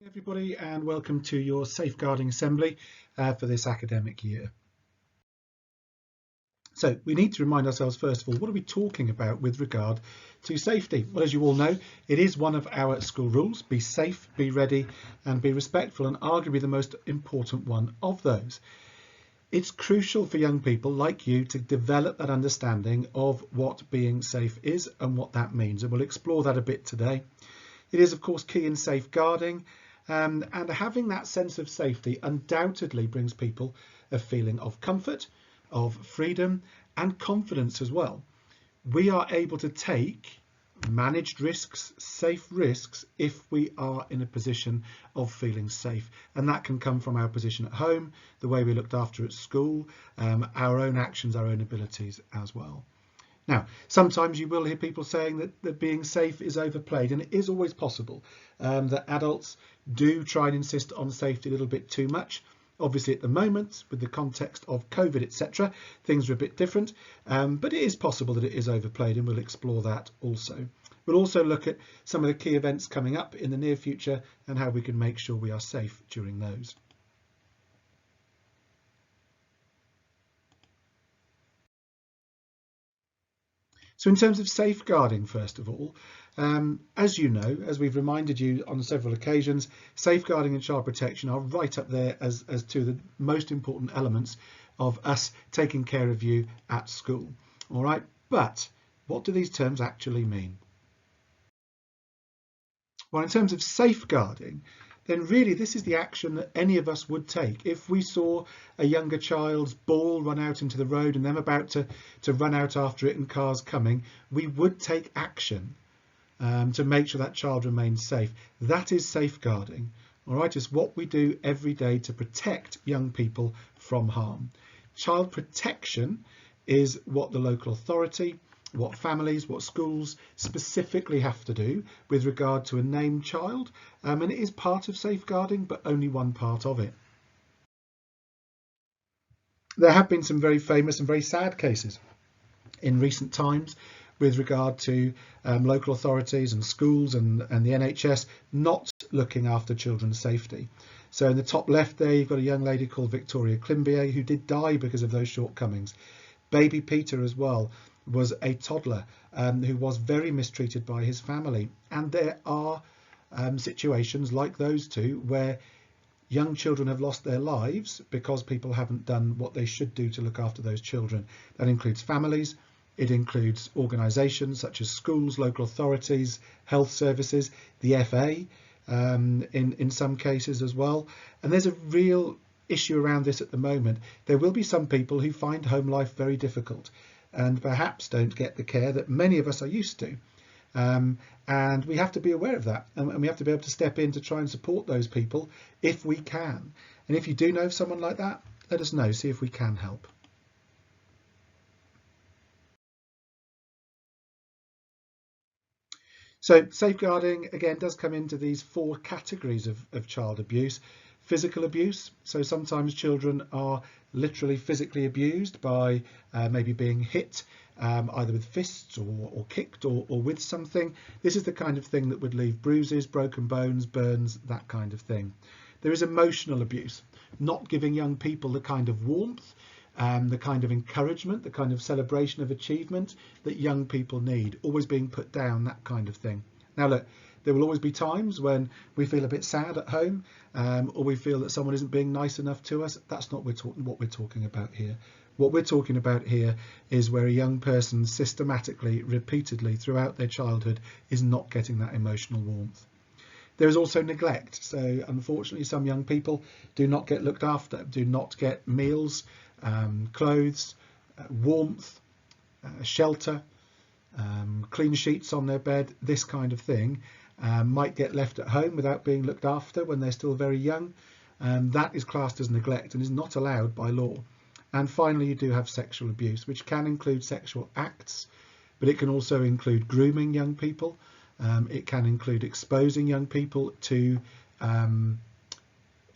Everybody, and welcome to your safeguarding assembly for this academic year. So we need to remind ourselves first of all, what are we talking about with regard to safety? Well, as you all know, it is one of our school rules: be safe, be ready and be respectful, and arguably the most important one of those. It's crucial for young people like you to develop that understanding of what being safe is and what that means, and we'll explore that a bit today. It is of course key in safeguarding. And having that sense of safety undoubtedly brings people a feeling of comfort, of freedom and confidence as well. We are able to take managed risks, safe risks, if we are in a position of feeling safe. And that can come from our position at home, the way we're looked after at school, our own actions, our own abilities as well. Now, sometimes you will hear people saying that being safe is overplayed, and it is always possible that adults do try and insist on safety a little bit too much. Obviously, at the moment, with the context of COVID, etc., things are a bit different, but it is possible that it is overplayed, and we'll explore that also. We'll also look at some of the key events coming up in the near future and how we can make sure we are safe during those. So in terms of safeguarding, first of all, as you know, as we've reminded you on several occasions, safeguarding and child protection are right up there as two of the most important elements of us taking care of you at school. All right, but what do these terms actually mean? Well, in terms of safeguarding, then really this is the action that any of us would take. If we saw a younger child's ball run out into the road and them about to run out after it and cars coming, we would take action to make sure that child remains safe. That is safeguarding. All right, it's what we do every day to protect young people from harm. Child protection is what the local authority, what families, what schools specifically have to do with regard to a named child, and it is part of safeguarding, but only one part of it. There have been some very famous and very sad cases in recent times with regard to local authorities and schools and the NHS not looking after children's safety. So in the top left there, you've got a young lady called Victoria Climbier who did die because of those shortcomings. Baby Peter as well was a toddler who was very mistreated by his family. And there are situations like those two where young children have lost their lives because people haven't done what they should do to look after those children. That includes families, it includes organisations such as schools, local authorities, health services, the FA in some cases as well. And there's a real issue around this at the moment. There will be some people who find home life very difficult and perhaps don't get the care that many of us are used to. And we have to be aware of that, and we have to be able to step in to try and support those people if we can. And if you do know someone like that, let us know, see if we can help. So safeguarding again does come into these four categories of child abuse. Physical abuse, so sometimes children are literally physically abused by maybe being hit either with fists or kicked or with something. This is the kind of thing that would leave bruises, broken bones, burns, that kind of thing. There is emotional abuse, not giving young people the kind of warmth, the kind of encouragement, the kind of celebration of achievement that young people need, always being put down, that kind of thing. Now look, there will always be times when we feel a bit sad at home or we feel that someone isn't being nice enough to us. That's not what we're talking about here. What we're talking about here is where a young person systematically, repeatedly throughout their childhood is not getting that emotional warmth. There is also neglect. So unfortunately, some young people do not get looked after, do not get meals, clothes, warmth, shelter, clean sheets on their bed, this kind of thing. Might get left at home without being looked after when they're still very young. That is classed as neglect and is not allowed by law. And finally, you do have sexual abuse, which can include sexual acts, but it can also include grooming young people. It can include exposing young people to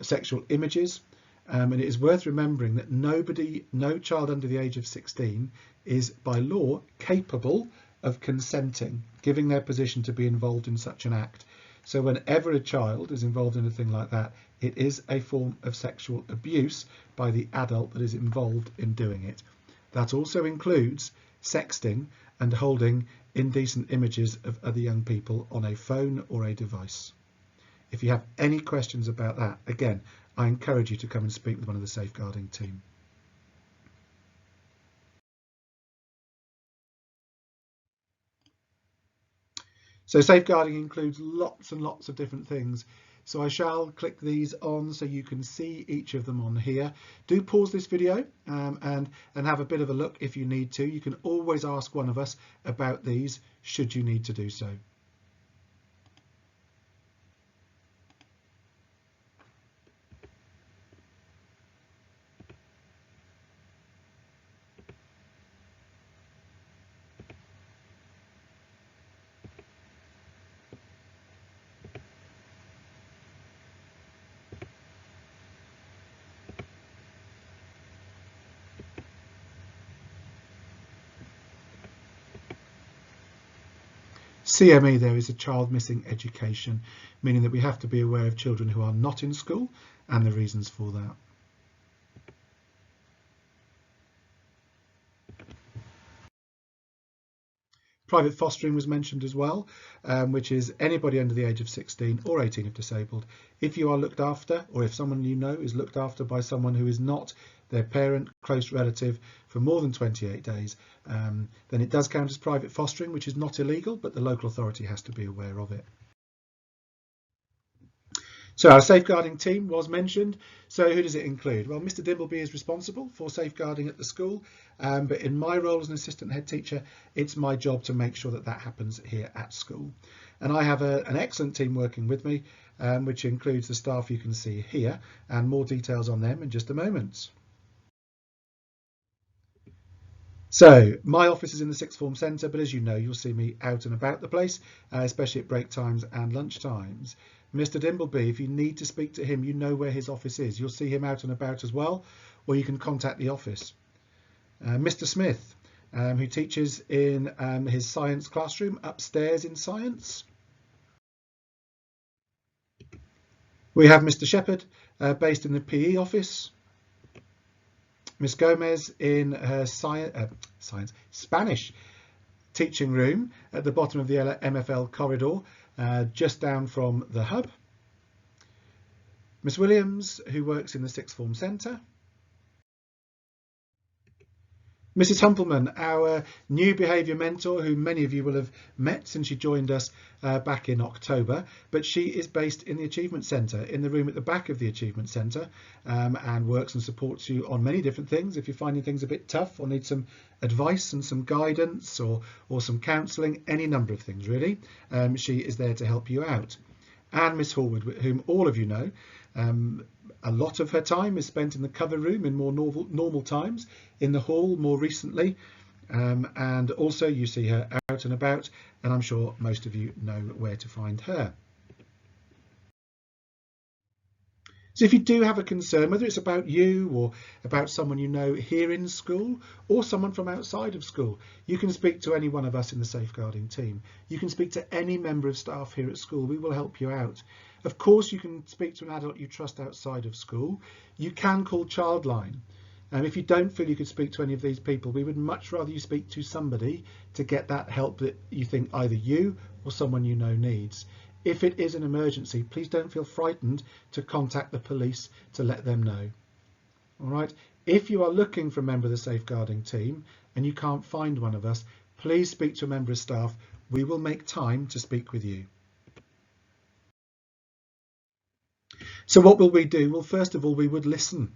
sexual images. And it is worth remembering that no child under the age of 16 is by law capable of consenting, giving their position to be involved in such an act. So whenever a child is involved in a thing like that, it is a form of sexual abuse by the adult that is involved in doing it. That also includes sexting and holding indecent images of other young people on a phone or a device. If you have any questions about that, again, I encourage you to come and speak with one of the safeguarding team. So safeguarding includes lots and lots of different things. So I shall click these on so you can see each of them on here. Do pause this video and have a bit of a look if you need to. You can always ask one of us about these should you need to do so. CME there is a child missing education, meaning that we have to be aware of children who are not in school and the reasons for that. Private fostering was mentioned as well, which is anybody under the age of 16 or 18 if disabled. If you are looked after, or if someone you know is looked after by someone who is not their parent, close relative for more than 28 days, then it does count as private fostering, which is not illegal, but the local authority has to be aware of it. So our safeguarding team was mentioned. So who does it include? Well, Mr. Dimbleby is responsible for safeguarding at the school, but in my role as an assistant head teacher, it's my job to make sure that that happens here at school. And I have an excellent team working with me, which includes the staff you can see here, and more details on them in just a moment. So my office is in the sixth form centre, but as you know, you'll see me out and about the place, especially at break times and lunch times. Mr. Dimbleby, if you need to speak to him, you know where his office is. You'll see him out and about as well, or you can contact the office. Mr. Smith, who teaches in his science classroom upstairs in science. We have Mr. Shepherd, based in the PE office. Miss Gomez in her Spanish teaching room at the bottom of the MFL corridor, just down from the hub. Miss Williams, who works in the sixth form centre. Mrs. Humpelman, our new behaviour mentor, who many of you will have met since she joined us back in October, but she is based in the Achievement Centre, in the room at the back of the Achievement Centre, and works and supports you on many different things. If you're finding things a bit tough or need some advice and some guidance or some counselling, any number of things really, she is there to help you out. And Miss Horwood, whom all of you know, a lot of her time is spent in the cover room in more normal times, in the hall more recently, and also you see her out and about, and I'm sure most of you know where to find her. So if you do have a concern, whether it's about you or about someone you know here in school or someone from outside of school, you can speak to any one of us in the safeguarding team. You can speak to any member of staff here at school. We will help you out. Of course, you can speak to an adult you trust outside of school. You can call Childline. If you don't feel you could speak to any of these people, we would much rather you speak to somebody to get that help that you think either you or someone you know needs. If it is an emergency, please don't feel frightened to contact the police to let them know. All right. If you are looking for a member of the safeguarding team and you can't find one of us, please speak to a member of staff. We will make time to speak with you. So what will we do? Well, first of all, we would listen.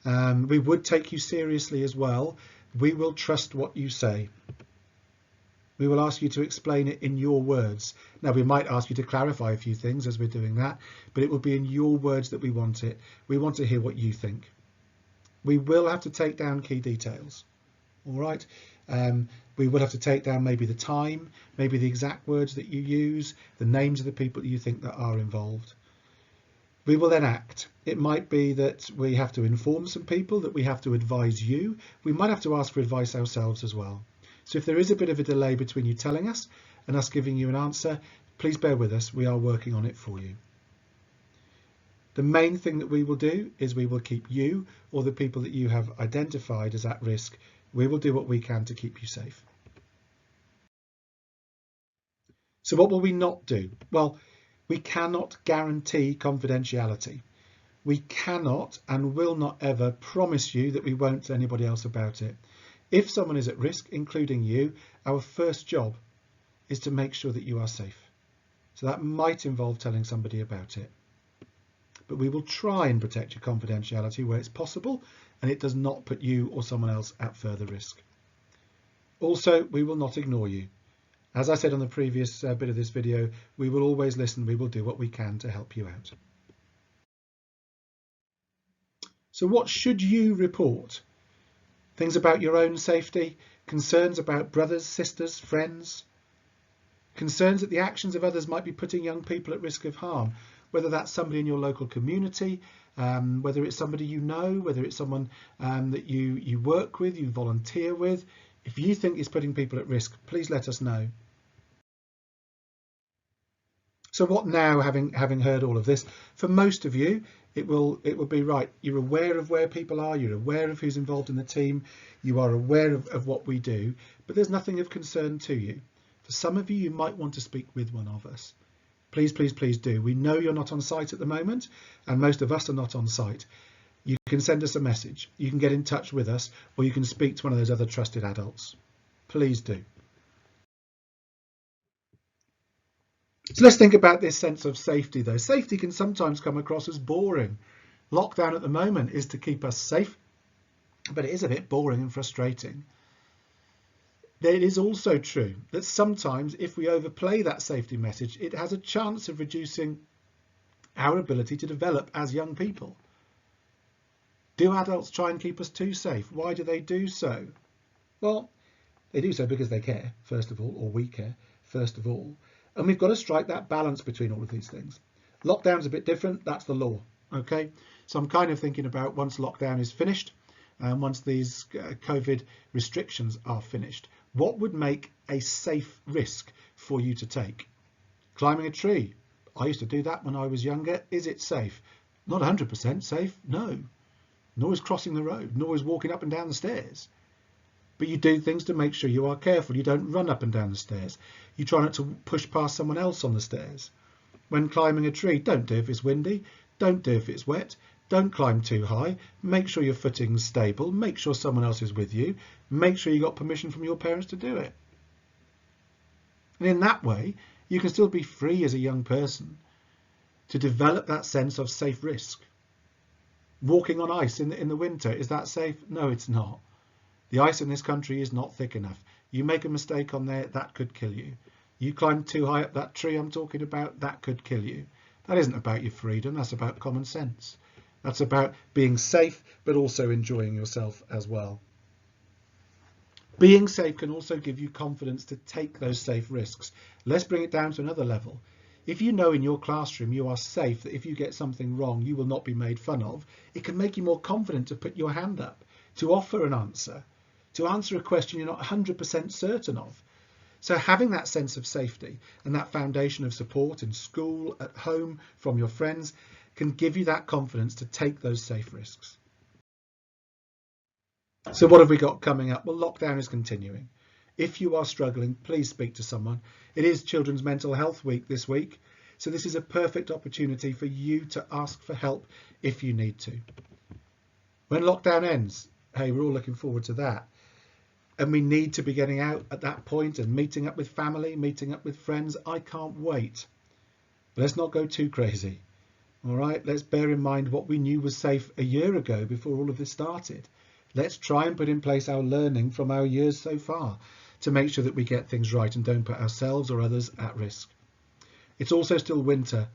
We would take you seriously as well. We will trust what you say. We will ask you to explain it in your words. Now, we might ask you to clarify a few things as we're doing that, but it will be in your words that we want it. We want to hear what you think. We will have to take down key details. All right. We will have to take down maybe the time, maybe the exact words that you use, the names of the people that you think that are involved. We will then act. It might be that we have to inform some people, that we have to advise you. We might have to ask for advice ourselves as well. So if there is a bit of a delay between you telling us and us giving you an answer, Please bear with us, we are working on it for you. The main thing that we will do is we will keep you or the people that you have identified as at risk. We will do what we can to keep you safe. So what will we not do? Well, we cannot guarantee confidentiality. We cannot and will not ever promise you that we won't tell anybody else about it. If someone is at risk, including you, our first job is to make sure that you are safe. So that might involve telling somebody about it. But we will try and protect your confidentiality where it's possible and it does not put you or someone else at further risk. Also, we will not ignore you. As I said on the previous bit of this video, we will always listen. We will do what we can to help you out. So what should you report? Things about your own safety, concerns about brothers, sisters, friends, concerns that the actions of others might be putting young people at risk of harm, whether that's somebody in your local community, whether it's somebody you know, whether it's someone that you work with, you volunteer with. If you think it's putting people at risk, please let us know. So what now, having heard all of this? For most of you, it will be right. You're aware of where people are, you're aware of who's involved in the team, you are aware of what we do, but there's nothing of concern to you. For some of you, you might want to speak with one of us. Please, please, please do. We know you're not on site at the moment, and most of us are not on site. You can send us a message, you can get in touch with us, or you can speak to one of those other trusted adults. Please do. So let's think about this sense of safety though. Safety can sometimes come across as boring. Lockdown at the moment is to keep us safe, but it is a bit boring and frustrating. It is also true that sometimes if we overplay that safety message, it has a chance of reducing our ability to develop as young people. Do adults try and keep us too safe? Why do they do so? Well, they do so because they care, first of all, or we care, first of all. And we've got to strike that balance between all of these things. Lockdown's a bit different, that's the law, okay? So I'm kind of thinking about once lockdown is finished, and once these COVID restrictions are finished, what would make a safe risk for you to take? Climbing a tree. I used to do that when I was younger. Is it safe? Not 100% safe, no. Nor is crossing the road, nor is walking up and down the stairs. But you do things to make sure you are careful. You don't run up and down the stairs. You try not to push past someone else on the stairs. When climbing a tree, don't do it if it's windy. Don't do it if it's wet. Don't climb too high. Make sure your footing's stable. Make sure someone else is with you. Make sure you got permission from your parents to do it. And in that way, you can still be free as a young person to develop that sense of safe risk. Walking on ice in the winter, is that safe? No, it's not. The ice in this country is not thick enough. You make a mistake on there, that could kill you. You climb too high up that tree I'm talking about, that could kill you. That isn't about your freedom, that's about common sense. That's about being safe, but also enjoying yourself as well. Being safe can also give you confidence to take those safe risks. Let's bring it down to another level. If you know in your classroom you are safe, that if you get something wrong, you will not be made fun of, it can make you more confident to put your hand up, to offer an answer, to answer a question you're not 100% certain of. So having that sense of safety and that foundation of support in school, at home, from your friends, can give you that confidence to take those safe risks. So what have we got coming up? Well, lockdown is continuing. If you are struggling, please speak to someone. It is Children's Mental Health Week this week, so this is a perfect opportunity for you to ask for help if you need to. When lockdown ends, hey, we're all looking forward to that. And we need to be getting out at that point and meeting up with family, meeting up with friends. I can't wait. But let's not go too crazy. All right, let's bear in mind what we knew was safe a year ago before all of this started. Let's try and put in place our learning from our years so far to make sure that we get things right and don't put ourselves or others at risk. It's also still winter,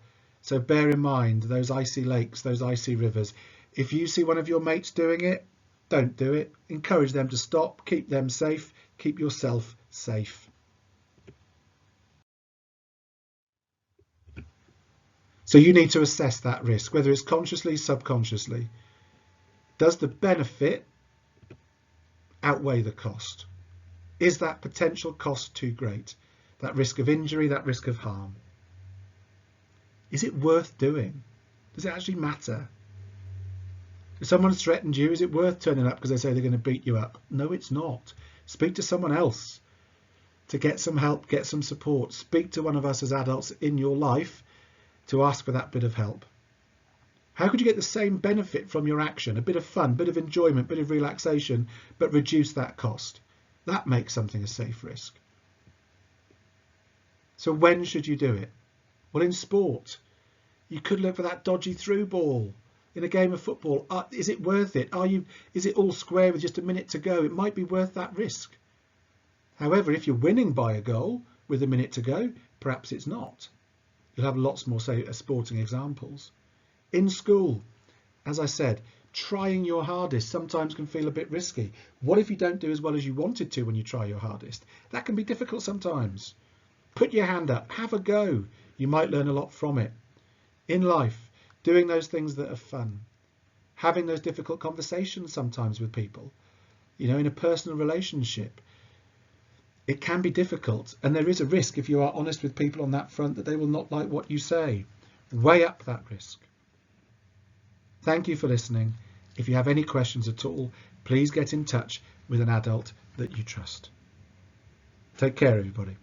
so bear in mind those icy lakes, those icy rivers. If you see one of your mates doing it, don't do it. Encourage them to stop, keep them safe, keep yourself safe. So you need to assess that risk, whether it's consciously, subconsciously. Does the benefit outweigh the cost? Is that potential cost too great? That risk of injury, that risk of harm? Is it worth doing? Does it actually matter? If someone's threatened you, is it worth turning up because they say they're going to beat you up? No, it's not. Speak to someone else to get some help, get some support. Speak to one of us as adults in your life to ask for that bit of help. How could you get the same benefit from your action? A bit of fun, bit of enjoyment, bit of relaxation, but reduce that cost. That makes something a safe risk. So when should you do it? Well, in sport, you could look for that dodgy through ball. In a game of football, is it worth it? Is it all square with just a minute to go? It might be worth that risk. However, if you're winning by a goal with a minute to go, perhaps it's not. You'll have lots more sporting examples. In school, as I said, trying your hardest sometimes can feel a bit risky. What if you don't do as well as you wanted to when you try your hardest? That can be difficult sometimes. Put your hand up, have a go. You might learn a lot from it. In life, doing those things that are fun, having those difficult conversations sometimes with people, in a personal relationship. It can be difficult, and there is a risk if you are honest with people on that front that they will not like what you say. Weigh up that risk. Thank you for listening. If you have any questions at all, please get in touch with an adult that you trust. Take care, everybody.